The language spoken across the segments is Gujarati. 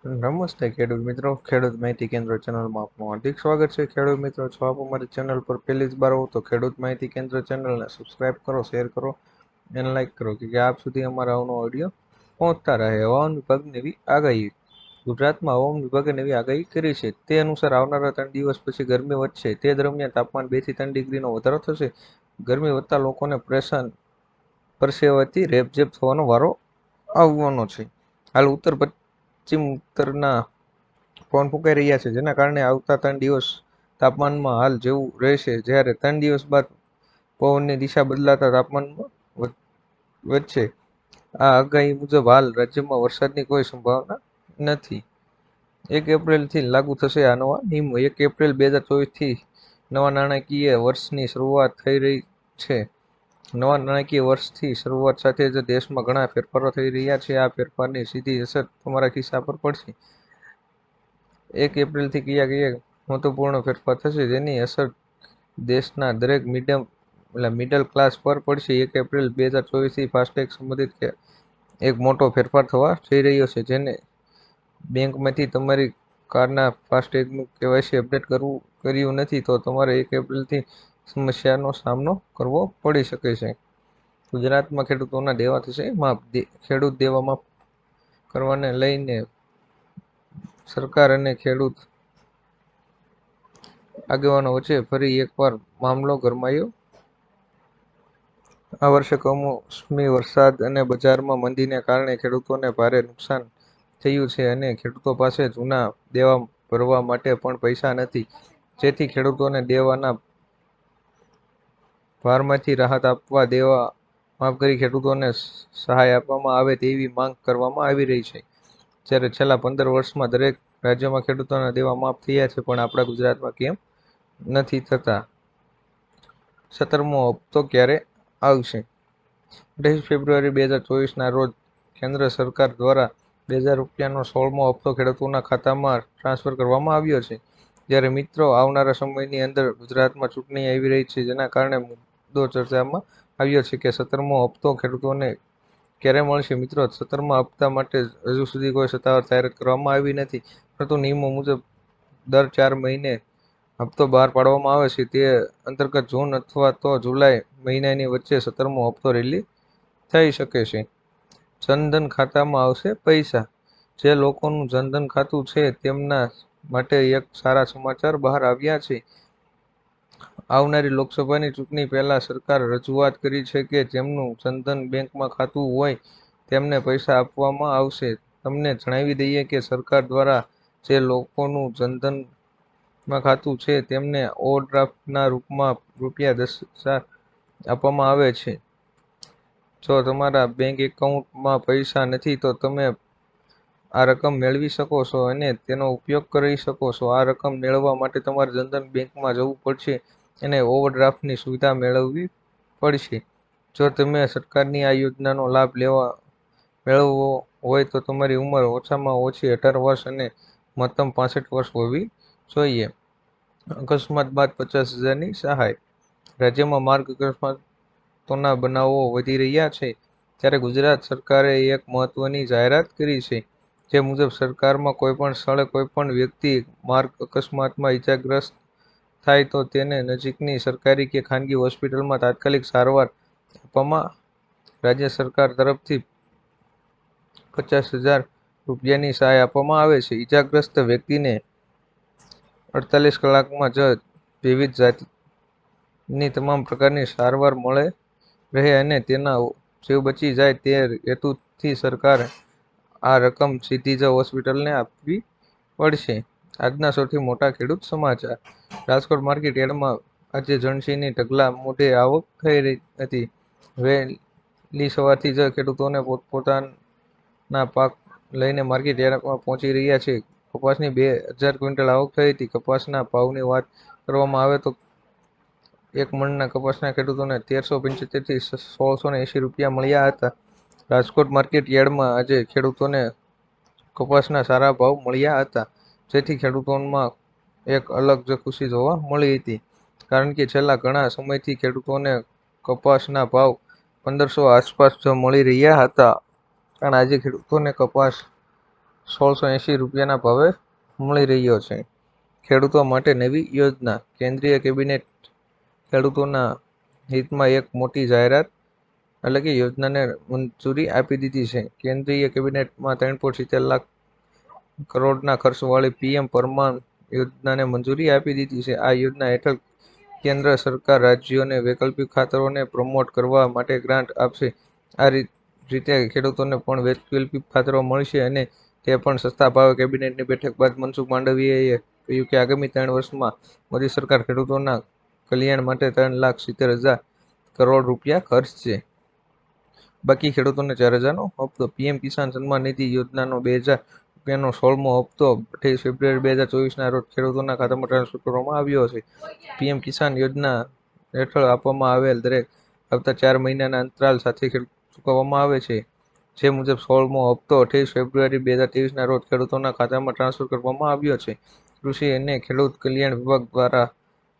નમસ્તે ખેડૂત મિત્રો, ખેડૂત માહિતી કેન્દ્ર ચેનલમાં આપનું હાર્દિક સ્વાગત છે। ખેડૂત મિત્રો, જો આપ અમારી ચેનલ પર પહેલી જ બાર હો તો ખેડૂત માહિતી કેન્દ્ર ચેનલને સબસ્ક્રાઇબ કરો, શેર કરો અને લાઇક કરો કે આપ સુધી અમારા આવનો ઓડિયો પહોંચતા રહે। હવામાન વિભાગની નવી આગાહી। ગુજરાતમાં હવામાન વિભાગે નવી આગાહી કરી છે। તે અનુસાર આવનારા 3 દિવસ પછી ગરમી વધશે। તે દરમિયાન તાપમાન 2 થી 3 ડિગ્રીનો વધારો થશે। ગરમી વધતા લોકોને પરસેવાથી રેબઝેબ થવાનો વારો આવવાનો છે। હાલ પશ્ચિમ ઉત્તરના પવન ફૂંકાઈ રહ્યા છે, જેના કારણે આવતા 3 દિવસ તાપમાનમાં હાલ જેવું રહેશે। જ્યારે 3 દિવસ બાદ પવનની દિશા બદલાતા તાપમાનમાં વધશે। આ આગાહી મુજબ હાલ રાજ્યમાં વરસાદની કોઈ સંભાવના નથી। 1 એપ્રિલથી લાગુ થશે આ નવા નિયમો। 1 એપ્રિલ 2024થી નવા નાણાકીય વર્ષની શરૂઆત થઈ રહી છે। નવા નાણાકીય વર્ષથી શરૂઆત સાથે જ દેશમાં ઘણા ફેરફારો થઈ રહ્યા છે। આ ફેરફારની સીધી અસર તમારા ખિસ્સા પર પડશે। 1 એપ્રિલથી કયા મહત્વપૂર્ણ ફેરફાર થશે, જેની અસર દેશના દરેક મિડલ ક્લાસ પર પડશે। 1 એપ્રિલ 2024થી ફાસ્ટેગ સંબંધિત એક મોટો ફેરફાર થવા જઈ રહ્યો છે। જેને બેંકમાંથી તમારી કારના ફાસ્ટેગનું કેવાયસી અપડેટ કર્યું નથી તો તમારે 1 એપ્રિલથી સમસ્યાનો સામનો કરવો પડી શકે છે। ગુજરાતમાં ખેડૂતોના દેવા થશે માફ। ખેડૂત દેવા માફ કરવાને લઈને સરકાર અને ખેડૂત આગેવાનો વચ્ચે ફરી એકવાર મામલો ગરમાયો। આ વર્ષે કમોસમી વરસાદ અને બજારમાં મંદીને કારણે ખેડૂતોને ભારે નુકસાન થયું છે અને ખેડૂતો પાસે જૂના દેવા ભરવા માટે પણ પૈસા નથી, જેથી ખેડૂતોને દેવાના ભારમાંથી રાહત આપવા દેવા માફ કરી ખેડૂતોને સહાય આપવામાં આવે તેવી માંગ કરવામાં આવી રહી છે। જ્યારે છેલ્લા 15 વર્ષમાં દરેક રાજ્યમાં ખેડૂતોના દેવા માફ થયા છે, પણ આપણા ગુજરાતમાં કેમ નથી થતા? 17મો હપ્તો ક્યારે આવશે? 28 ફેબ્રુઆરી 2024ના રોજ કેન્દ્ર સરકાર દ્વારા 2000 રૂપિયાનો 16મો હપ્તો ખેડૂતોના ખાતામાં ટ્રાન્સફર કરવામાં આવ્યો છે। જ્યારે મિત્રો, આવનારા સમયની અંદર ગુજરાતમાં ચૂંટણી આવી રહી છે, જેના કારણે મુદ્દો ચર્ચામાં આવ્યો છે કે 17મો હપ્તો ખેડૂતોને ક્યારે મળશે? મિત્રો, 17મા હપ્તા માટે હજુ સુધી કોઈ સત્તાવાર જાહેરાત કરવામાં આવી નથી, પરંતુ નિયમો મુજબ દર 4 મહિને હપ્તો બહાર પાડવામાં આવે છે। તે અંતર્ગત જૂન અથવા તો જુલાઈ મહિનાની વચ્ચે 17મો હપ્તો રિલીઝ થઈ શકે છે। જનધન ખાતામાં આવશે પૈસા। જે લોકોનું જનધન ખાતું છે તેમના માટે એક સારા સમાચાર બહાર આવ્યા છે। આવનારી લોકસભાની ચૂંટણી પહેલા સરકારે રજૂઆત કરી છે કે જેમનું જનધન બેંકમાં ખાતું હોય તેમને પૈસા આપવામાં આવશે। તમને જણાવી દઈએ કે સરકાર દ્વારા જે લોકોનું જનધનમાં ખાતું છે તેમને ઓવરડ્રાફ્ટના રૂપમાં રૂપિયા 10,000 આપવામાં આવે છે। જો તમારા બેંક એકાઉન્ટમાં પૈસા નથી તો તમે આ રકમ મેળવી શકો છો અને તેનો ઉપયોગ કરી શકો છો। આ રકમ મેળવવા માટે તમારે જનધન બેંકમાં જવું પડશે અને ઓવરડ્રાફ્ટની સુવિધા મેળવવી પડશે। જો તમે સરકારની આ યોજનાનો લાભ મેળવવો હોય તો તમારી ઉંમર ઓછામાં ઓછી 18 વર્ષ અને મહત્તમ 65 વર્ષ હોવી જોઈએ। અકસ્માત બાદ 50,000ની સહાય। રાજ્યમાં માર્ગ અકસ્માતોના બનાવો વધી રહ્યા છે, ત્યારે ગુજરાત સરકારે એક મહત્વની જાહેરાત કરી છે। જે મુજબ સરકારમાં કોઈપણ સ્થળે કોઈપણ વ્યક્તિ માર્ગ અકસ્માતમાં ઈજાગ્રસ્ત થાય તો તેને નજીકની સરકારી કે ખાનગી હોસ્પિટલમાં તાત્કાલિક સારવાર આપવામાં રાજ્ય સરકાર તરફથી 50,000 રૂપિયાની સહાય આપવામાં આવે છે। ઈજાગ્રસ્ત વ્યક્તિને 48 કલાકમાં જ વિવિધ જાતની તમામ પ્રકારની સારવાર મળે રહે અને તેના જીવ બચી જાય તે હેતુથી સરકારે આ રકમ સીધી જ હોસ્પિટલને આપવી પડશે। આજના સૌથી મોટા ખેડૂત સમાચાર। રાજકોટ માર્કેટ યાર્ડમાં આજે જણસીની ઢગલા મોઢે આવક થઈ રહી હતી। વહેલી સવારથી જ ખેડૂતોને પોતપોતાના પાક લઈને માર્કેટ યાર્ડમાં પહોંચી રહ્યા છે। કપાસની 2,000 ક્વિન્ટલ આવક થઈ હતી। કપાસના ભાવની વાત કરવામાં આવે તો એક મણના કપાસના ખેડૂતોને 1,375 થી 1,680 રૂપિયા મળ્યા હતા। રાજકોટ માર્કેટ યાર્ડમાં આજે ખેડૂતોને કપાસના સારા ભાવ મળ્યા હતા, જેથી ખેડૂતોમાં એક અલગ જ ખુશી જોવા મળી હતી, કારણ કે છેલ્લા ઘણા સમયથી ખેડૂતોને કપાસના ભાવ 1,500 આસપાસ જ મળી રહ્યા હતા, પણ આજે ખેડૂતોને કપાસ ₹1680 ભાવે મળી રહ્યો છે. ખેડૂતો માટે નવી યોજના. કેન્દ્રીય કેબિનેટ ખેડૂતોના હિતમાં એક મોટી જાહેરાત એટલે કે યોજનાને મંજૂરી આપી દીધી છે. કેન્દ્રીય કેબિનેટમાં 3.70 લાખ કરોડના ખર્ચવાળી પીએમ પરમાન યોજનાને મંજૂરી આપી દીધી છે. આ યોજના હેઠળ કેન્દ્ર સરકાર રાજ્યોને વૈકલ્પિક ખાતરોને પ્રમોટ કરવા માટે ગ્રાન્ટ આપશે. આ રીતે ખેડૂતોને પણ વૈકલ્પિક ખાતરો મળશે અને તે પણ સસ્તા ભાવે. કેબિનેટની બેઠક બાદ મનસુખ માંડવિયાએ કહ્યું કે આગામી 3 વર્ષમાં મોદી સરકાર ખેડૂતોના કલ્યાણ માટે ₹3,70,000 કરોડ ખર્ચશે. બાકી ખેડૂતોને ₹4,000નો હપ્તો. પીએમ કિસાન સન્માન નિધિ યોજનાનો ₹2,000નો 16મો હપ્તો 28 ફેબ્રુઆરી 2024ના રોજ ખેડૂતોના ખાતામાં ટ્રાન્સફર કરવામાં આવ્યો છે. પીએમ કિસાન યોજના હેઠળ આપવામાં આવેલ દરેક હપ્તા 4 મહિનાના અંતરાલ સાથે ચૂકવવામાં આવે છે. જે મુજબ 16મો હપ્તો 28 ફેબ્રુઆરી 2023ના રોજ ખેડૂતોના ખાતામાં ટ્રાન્સફર કરવામાં આવ્યો છે. કૃષિ અને ખેડૂત કલ્યાણ વિભાગ દ્વારા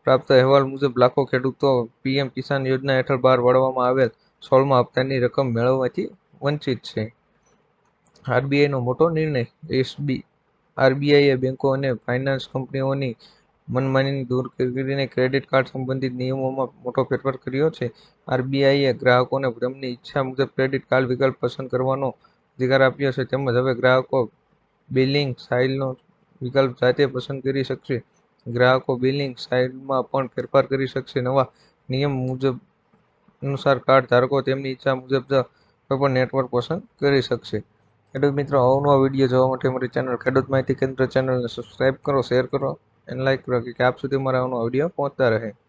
પ્રાપ્ત અહેવાલ મુજબ લાખો ખેડૂતો પીએમ કિસાન યોજના હેઠળ બહાર પાડવામાં આવેલ 16મા હપ્તાની રકમ મેળવવાથી વંચિત છે. આરબીઆઈનો મોટો નિર્ણય. આરબીઆઈએ બેંકો અને ફાઇનાન્સ કંપનીઓની મનમાનીને દૂર કરીને ક્રેડિટ કાર્ડ સંબંધિત નિયમોમાં મોટો ફેરફાર કર્યો છે. આરબીઆઈએ ગ્રાહકોને તેમની ઈચ્છા મુજબ ક્રેડિટ કાર્ડ વિકલ્પ પસંદ કરવાનો અધિકાર આપ્યો છે. તેમજ હવે ગ્રાહકો બિલિંગ સ્ટાઇલનો વિકલ્પ જાતે પસંદ કરી શકશે. ગ્રાહકો બિલિંગ સ્ટાઇલમાં પણ ફેરફાર કરી શકશે. નવા નિયમ અનુસાર કાર્ડ ધારકો તેમની ઈચ્છા મુજબ કોઈપણ નેટવર્ક પસંદ કરી શકશે. ખેડૂત મિત્રો, અવનવા વિડીયો જોવા માટે અમારી ચેનલ ખેડૂત માહિતી કેન્દ્ર ચેનલને સબસ્ક્રાઇબ કરો, શેર કરો અને લાઇક કરો કે આપ સુધી મારા અવનવા વિડીયો પહોંચતા રહે.